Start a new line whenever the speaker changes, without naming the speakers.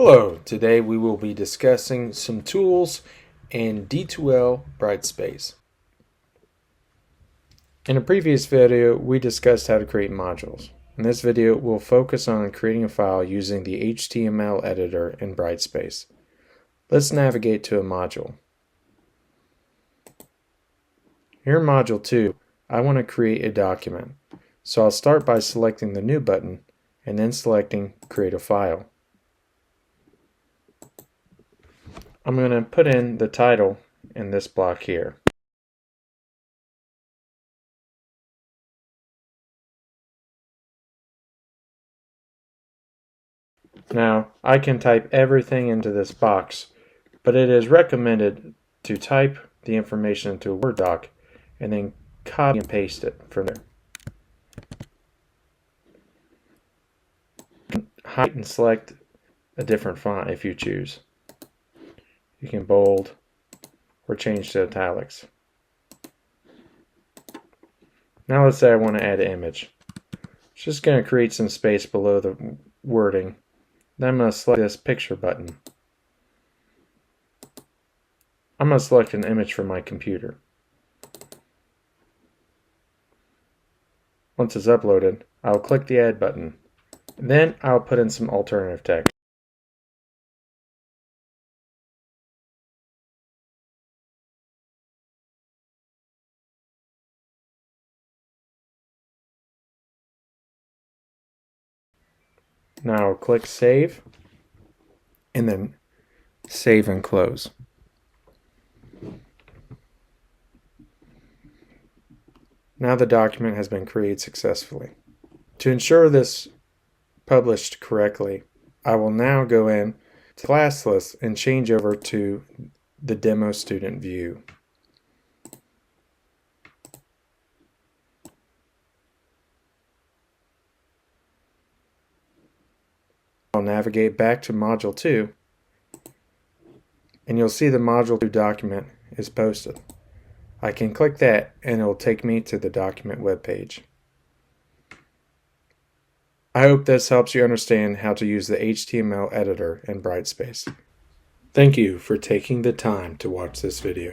Hello, today we will be discussing some tools in D2L Brightspace. In a previous video, we discussed how to create modules. In this video, we'll focus on creating a file using the HTML editor in Brightspace. Let's navigate to a module. Here in Module 2, I want to create a document. So I'll start by selecting the New button and then selecting Create a File. I'm going to put in the title in this block here. Now, I can type everything into this box, but it is recommended to type the information into a Word doc and then copy and paste it from there. Hide and select a different font if you choose. You can bold or change to italics. Now let's say I want to add an image. It's just going to create some space below the wording. Then I'm going to select this picture button. I'm going to select an image from my computer. Once it's uploaded, I'll click the Add button. Then I'll put in some alternative text. Now I'll click Save, and then Save and Close. Now the document has been created successfully. To ensure this published correctly, I will now go in to class list and change over to the demo student view. I'll navigate back to Module 2, and you'll see the Module 2 document is posted. I can click that and it will take me to the document web page. I hope this helps you understand how to use the HTML editor in Brightspace. Thank you for taking the time to watch this video.